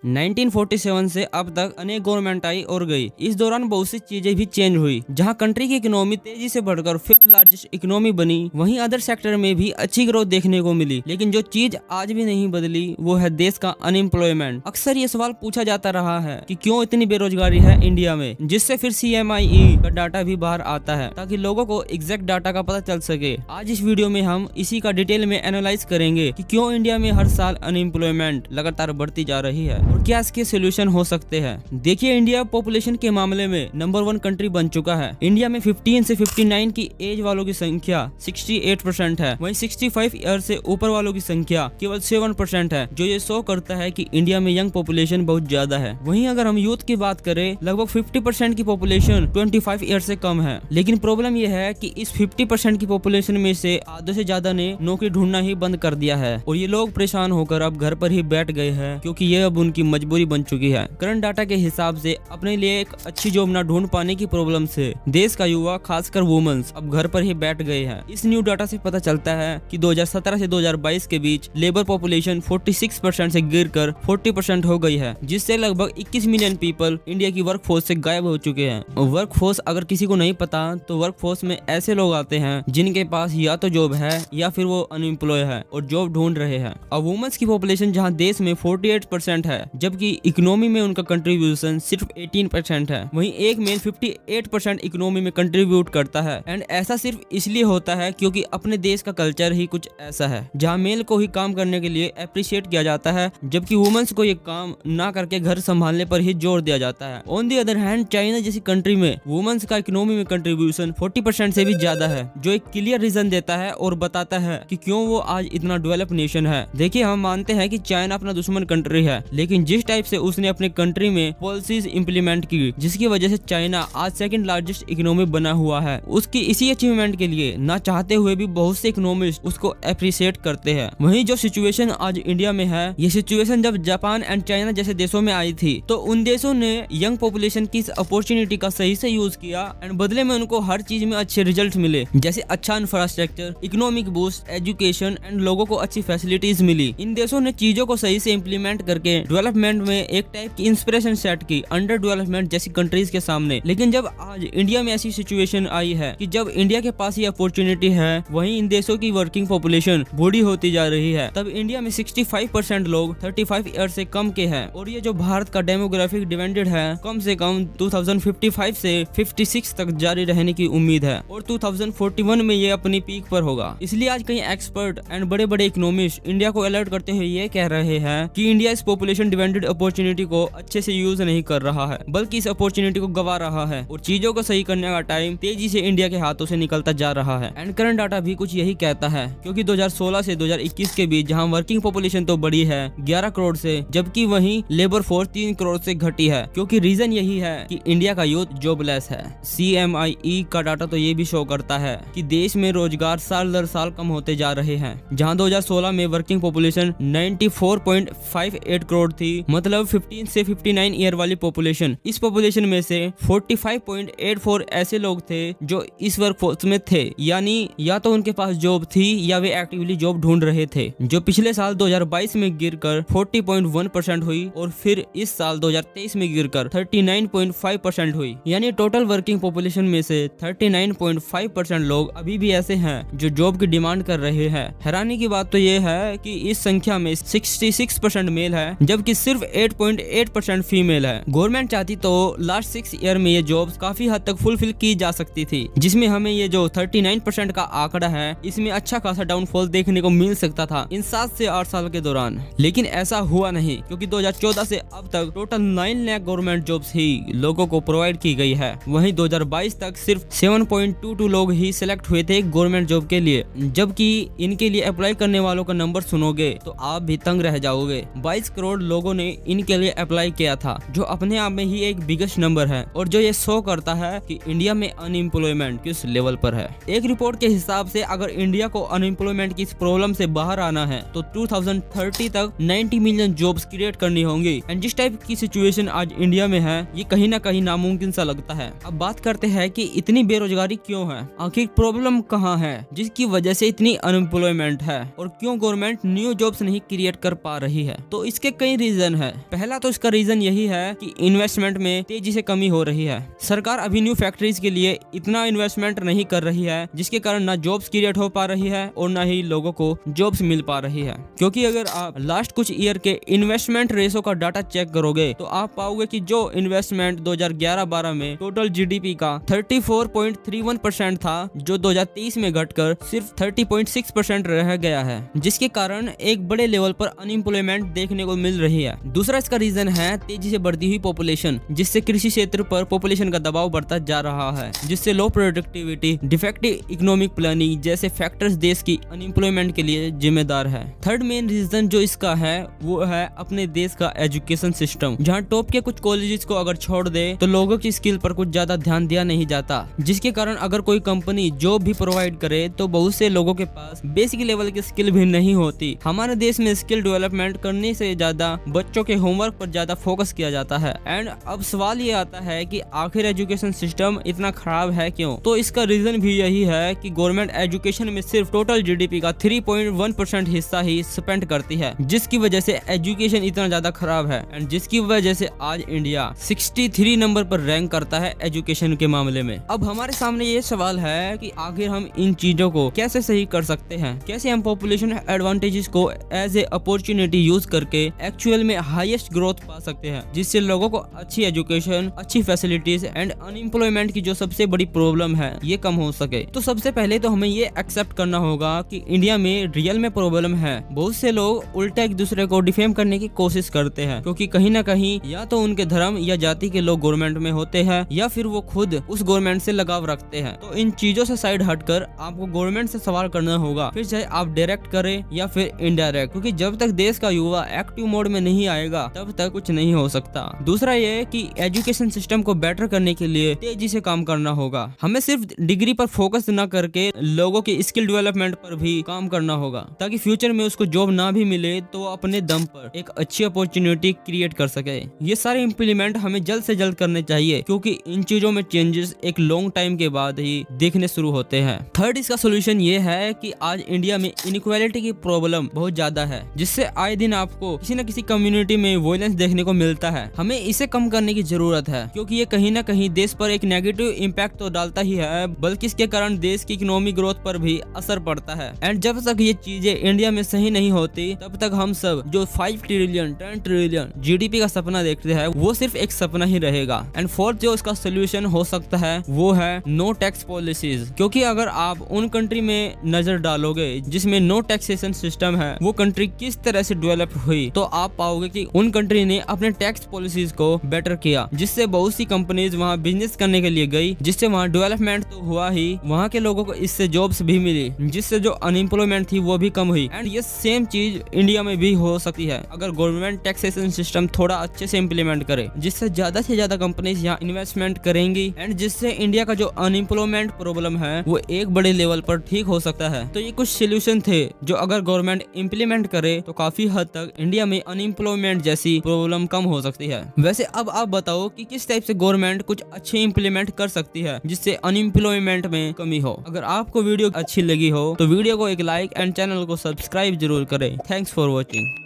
1947 से अब तक अनेक गवर्नमेंट आई और गई। इस दौरान बहुत सी चीजें भी चेंज हुई। जहां कंट्री की इकोनॉमी तेजी से बढ़कर 5th लार्जेस्ट इकोनॉमी बनी, वहीं अदर सेक्टर में भी अच्छी ग्रोथ देखने को मिली। लेकिन जो चीज आज भी नहीं बदली वो है देश का अनएम्प्लॉयमेंट। अक्सर ये सवाल पूछा जाता रहा है कि क्यों इतनी बेरोजगारी है इंडिया में, जिससे फिर CMIE का डाटा भी बाहर आता है ताकि लोगों को एग्जैक्ट डाटा का पता चल सके। आज इस वीडियो में हम इसी का डिटेल में एनालाइज करेंगे कि क्यों इंडिया में हर साल अनएम्प्लॉयमेंट लगातार बढ़ती जा रही है और क्या इसके सोल्यूशन हो सकते हैं। देखिए, इंडिया पॉपुलेशन के मामले में नंबर 1 कंट्री बन चुका है। इंडिया में 15 से 59 की एज वालों की संख्या 68% है, वहीं 65 ईयर से ऊपर वालों की संख्या केवल 7% है, जो ये शो करता है कि इंडिया में यंग पॉपुलेशन बहुत ज्यादा है। वहीं अगर हम यूथ की बात करें, लगभग 50% की पॉपुलेशन 25 ईयर से कम है। लेकिन प्रॉब्लम यह है कि इस 50% की पॉपुलेशन में से आधे से ज्यादा ने नौकरी ढूंढना ही बंद कर दिया है और ये लोग परेशान होकर अब घर पर ही बैठ गए हैं, क्योंकि ये अब उनकी मजबूरी बन चुकी है। करंट डाटा के हिसाब से अपने लिए एक अच्छी जॉब न ढूंढ पाने की प्रॉब्लम से देश का युवा, खासकर वुमेन्स, अब घर पर ही बैठ गए हैं। इस न्यू डाटा से पता चलता है कि 2017 से 2022 के बीच लेबर पॉपुलेशन 46% से गिरकर 40% हो गई है, जिससे लगभग 21 मिलियन पीपल इंडिया की वर्कफोर्स से गायब हो चुके हैं। वर्कफोर्स अगर किसी को नहीं पता तो वर्कफोर्स में ऐसे लोग आते हैं जिनके पास या तो जॉब है या फिर वो अनएम्प्लॉय है और जॉब ढूंढ रहे हैं। अब वुमेन्स की पॉपुलेशन जहां देश में 48% है, जबकि इकोनॉमी में उनका कंट्रीब्यूशन सिर्फ 18% है, वहीं एक मेल 58% इकोनॉमी में कंट्रीब्यूट करता है। एंड ऐसा सिर्फ इसलिए होता है क्योंकि अपने देश का कल्चर ही कुछ ऐसा है जहां मेल को ही काम करने के लिए अप्रिशिएट किया जाता है, जबकि वुमेन्स को ये काम ना करके घर संभालने पर ही जोर दिया जाता है। On the other hand, China जैसी कंट्री में वुमेन्स का इकोनॉमी में कंट्रीब्यूशन 40% से भी ज्यादा है, जो एक क्लियर रीजन देता है और बताता है कि क्यों वो आज इतना डेवलप नेशन है। देखिए, हम मानते हैं कि चाइना अपना दुश्मन कंट्री है, लेकिन जिस टाइप से उसने अपने कंट्री में पॉलिसीज इंप्लीमेंट की, जिसकी वजह से चाइना आज 2nd लार्जेस्ट इकोनॉमी बना हुआ है, उसकी इसी अचीवमेंट के लिए ना चाहते हुए भी बहुत से इकोनॉमिस्ट उसको अप्रिशिएट करते हैं। वहीं जो सिचुएशन आज इंडिया में है, ये सिचुएशन जब जापान एंड चाइना जैसे देशों में आई थी, तो उन देशों ने यंग पॉपुलेशन की इस अपॉर्चुनिटी का सही से यूज किया एंड बदले में उनको हर चीज में अच्छे रिजल्ट मिले, जैसे अच्छा infrastructure, economic boost, education and लोगों को अच्छी फैसिलिटीज मिली। इन देशों ने चीजों को सही से इम्प्लीमेंट करके डेवलपमेंट में एक टाइप की इंस्पिरेशन सेट की अंडर डेवलपमेंट जैसी कंट्रीज के सामने। लेकिन जब आज इंडिया में ऐसी सिचुएशन आई है कि जब इंडिया के पास ये अपॉर्चुनिटी है, वहीं इन देशों की वर्किंग पॉपुलेशन बूढ़ी होती जा रही है, तब इंडिया में 65% लोग 35 ईयर से कम के हैं और ये जो भारत का डेमोग्राफिक डिवाइडेड है, कम से कम 2055 से 56 तक जारी रहने की उम्मीद है और 2041 में ये अपनी पीक पर होगा। इसलिए आज कई एक्सपर्ट एंड बड़े बड़े इकोनॉमिस्ट इंडिया को अलर्ट करते हुए ये कह रहे हैं कि इंडिया इस पॉपुलेशन डिवाइडेड अपॉर्चुनिटी को अच्छे से यूज नहीं कर रहा है, बल्कि इस अपॉर्चुनिटी को गवा रहा है और चीजों को सही करने का टाइम तेजी से इंडिया के हाथों से निकलता जा रहा है। एंड करंट डाटा भी कुछ यही कहता है, क्योंकि 2016 से 2021 के बीच जहां वर्किंग पॉपुलेशन तो बढ़ी है 11 करोड़ से, जबकि वहीं लेबर फोर्स 3 करोड़ से घटी है, क्योंकि रीजन यही है कि इंडिया का यूथ जॉबलेस है। CMIE का डाटा तो ये भी शो करता है कि देश में रोजगार साल दर साल कम होते जा रहे हैं। जहां 2016 में वर्किंग पॉपुलेशन 94.58 करोड़ थी, मतलब 15 से 59 ईयर वाली पॉपुलेशन। इस पॉपुलेशन में से 45.84 ऐसे लोग थे जो इस वर्कफोर्स में थे, यानी या तो उनके पास जॉब थी या वे एक्टिवली जॉब ढूंढ रहे थे, जो पिछले साल 2022 में गिरकर 40.1% हुई और फिर इस साल 2023 में गिरकर 39.5% हुई। यानी टोटल वर्किंग पॉपुलेशन में से 39.5% लोग अभी भी ऐसे हैं जो जॉब की डिमांड कर रहे हैं। हैरानी की बात तो ये है कि इस संख्या में 66% मेल है, जबकि सिर्फ 8.8% फीमेल है। गवर्नमेंट चाहती तो लास्ट 6 ईयर में ये जॉब्स काफी हद तक फुलफिल की जा सकती थी, जिसमें हमें ये जो 39% का आंकड़ा है, इसमें अच्छा खासा डाउनफॉल देखने को मिल सकता था इन 7 से 8 साल के दौरान। लेकिन ऐसा हुआ नहीं, क्योंकि 2014 से अब तक टोटल 9 लाख गवर्नमेंट जॉब्स ही लोगों को प्रोवाइड की गई है। वहीं 2022 तक सिर्फ 7.22 लोग ही सिलेक्ट हुए थे गवर्नमेंट जॉब के लिए, जबकि इनके लिए अप्लाई करने वालों का नंबर सुनोगे तो आप भी तंग रह जाओगे। 22 करोड़ लोगों ने इनके लिए अप्लाई किया था, जो अपने आप में ही एक बिगेस्ट नंबर है और जो ये शो करता है कि इंडिया में अनएम्प्लॉयमेंट किस लेवल पर है। एक रिपोर्ट के हिसाब से अगर इंडिया को अनएम्प्लॉयमेंट की इस प्रॉब्लम से बाहर आना है तो 2030 तक 90 मिलियन जॉब्स क्रिएट करनी होंगी। एंड जिस टाइप की सिचुएशन आज इंडिया में है, ये कहीं ना कहीं नामुमकिन सा लगता है। अब बात करते हैं कि इतनी बेरोजगारी क्यों है, आखिर प्रॉब्लम कहाँ है जिसकी वजह से इतनी अनएम्प्लॉयमेंट है और क्यों गवर्नमेंट न्यू जॉब्स नहीं क्रिएट कर पा रही है। तो इसके कई रीजन रीजन है। पहला तो इसका रीजन यही है कि इन्वेस्टमेंट में तेजी से कमी हो रही है। सरकार अभी न्यू फैक्ट्रीज के लिए इतना इन्वेस्टमेंट नहीं कर रही है, जिसके कारण ना जॉब्स क्रिएट हो पा रही है और ना ही लोगों को जॉब्स मिल पा रही है। क्योंकि अगर आप लास्ट कुछ ईयर के इन्वेस्टमेंट रेशो का डाटा चेक करोगे तो आप पाओगे कि जो इन्वेस्टमेंट 2011-12 में टोटल जीडीपी का 34.31% था, जो 2023 में घटकर सिर्फ 30.6% रह गया है, जिसके कारण एक बड़े लेवल पर अनएम्प्लॉयमेंट देखने को मिल रही है। दूसरा इसका रीजन है तेजी से बढ़ती हुई पॉपुलेशन, जिससे कृषि क्षेत्र पर पॉपुलेशन का दबाव बढ़ता जा रहा है, जिससे लो प्रोडक्टिविटी, डिफेक्टिव इकोनॉमिक प्लानिंग जैसे फैक्टर्स देश की अनएम्प्लॉयमेंट के लिए जिम्मेदार है। थर्ड मेन रीजन जो इसका है वो है अपने देश का एजुकेशन सिस्टम, जहाँ टॉप के कुछ कॉलेजेस को अगर छोड़ दे तो लोगों की स्किल पर कुछ ज्यादा ध्यान दिया नहीं जाता, जिसके कारण अगर कोई कंपनी जॉब भी प्रोवाइड करे तो बहुत से लोगों के पास बेसिक लेवल की स्किल भी नहीं होती। हमारे देश में स्किल डेवलपमेंट करने से ज्यादा बच्चों के होमवर्क पर ज्यादा फोकस किया जाता है। एंड अब सवाल ये आता है कि आखिर एजुकेशन सिस्टम इतना खराब है क्यों? तो इसका रीजन भी यही है कि गवर्नमेंट एजुकेशन में सिर्फ टोटल जीडीपी का 3.1% हिस्सा ही स्पेंड करती है, जिसकी वजह से एजुकेशन इतना ज्यादा खराब है एंड जिसकी वजह से आज इंडिया 63 नंबर पर रैंक करता है एजुकेशन के मामले में। अब हमारे सामने ये सवाल है कि आखिर हम इन चीजों को कैसे सही कर सकते हैं, कैसे हम पॉपुलेशन एडवांटेजेस को एज ए अपॉर्चुनिटी यूज करके एक्चुअल में हाईएस्ट ग्रोथ पा सकते हैं, जिससे लोगों को अच्छी एजुकेशन, अच्छी फैसिलिटीज एंड अनएम्प्लॉयमेंट की जो सबसे बड़ी प्रॉब्लम है ये कम हो सके। तो सबसे पहले तो हमें ये एक्सेप्ट करना होगा कि इंडिया में रियल में प्रॉब्लम है। बहुत से लोग उल्टा एक दूसरे को डिफेम करने की कोशिश करते हैं, क्योंकि कहीं ना कहीं या तो उनके धर्म या जाति के लोग गवर्नमेंट में होते हैं या फिर वो खुद उस गवर्नमेंट से लगाव रखते हैं। तो इन चीजों से साइड हटकर आपको गवर्नमेंट से सवाल करना होगा, फिर चाहे आप डायरेक्ट करें या फिर इनडायरेक्ट, क्योंकि जब तक देश का युवा एक्टिव मोड में नहीं आएगा तब तक कुछ नहीं हो सकता। दूसरा ये कि एजुकेशन सिस्टम को बेटर करने के लिए तेजी से काम करना होगा। हमें सिर्फ डिग्री पर फोकस न करके लोगों के स्किल डेवलपमेंट पर भी काम करना होगा, ताकि फ्यूचर में उसको जॉब ना भी मिले तो वो अपने दम पर एक अच्छी अपॉर्चुनिटी क्रिएट कर सके। ये सारे इम्प्लीमेंट हमें जल्द से जल्द करने चाहिए, क्योंकि इन चीजों में चेंजेस एक लॉन्ग टाइम के बाद ही देखने शुरू होते हैं। थर्ड इसका सोल्यूशन ये है कि आज इंडिया में इनइक्वालिटी की प्रॉब्लम बहुत ज्यादा है, जिससे आए दिन आपको किसी न किसी कम्युनिटी में वायलेंस देखने को मिलता है। हमें इसे कम करने की जरूरत है, क्योंकि ये कहीं ना कहीं देश पर एक नेगेटिव इम्पैक्ट तो डालता ही है, बल्कि इसके कारण देश की इकोनॉमिक ग्रोथ पर भी असर पड़ता है। एंड जब तक ये चीजें इंडिया में सही नहीं होती तब तक हम सब जो 5 ट्रिलियन 10 ट्रिलियन जीडीपी का सपना देखते हैं वो सिर्फ एक सपना ही रहेगा। एंड फोर्थ जो इसका सोल्यूशन हो सकता है वो है नो टैक्स पॉलिसीज, क्योंकि अगर आप उन कंट्री में नजर डालोगे जिसमें नो टैक्सेशन सिस्टम है, वो कंट्री किस तरह से डेवलप हुई, तो आप पाओगे कि उन कंट्री ने अपने टैक्स पॉलिसीज को बेटर किया, जिससे बहुत सी कंपनीज वहाँ बिजनेस करने के लिए गई, जिससे वहाँ डेवलपमेंट तो हुआ ही, वहाँ के लोगों को इससे जॉब्स भी मिली, जिससे जो अनएम्प्लॉयमेंट थी वो भी कम हुई। एंड ये सेम चीज इंडिया में भी हो सकती है अगर गवर्नमेंट टैक्सेशन सिस्टम थोड़ा अच्छे से इम्प्लीमेंट करे, जिससे ज्यादा से ज्यादा कंपनीज यहाँ इन्वेस्टमेंट करेंगी एंड जिससे इंडिया का जो अनएम्प्लॉयमेंट प्रॉब्लम है वो एक बड़े लेवल पर ठीक हो सकता है। तो ये कुछ सोल्यूशन थे जो अगर गवर्नमेंट इम्प्लीमेंट करे तो काफी हद तक इंडिया में अनएम्प्लॉयमेंट जैसी प्रॉब्लम कम हो सकती है। वैसे अब आप बताओ कि किस टाइप से गवर्नमेंट कुछ अच्छे इम्प्लीमेंट कर सकती है जिससे अनएम्प्लॉयमेंट में कमी हो। अगर आपको वीडियो अच्छी लगी हो तो वीडियो को एक लाइक एंड चैनल को सब्सक्राइब जरूर करें। Thanks for watching.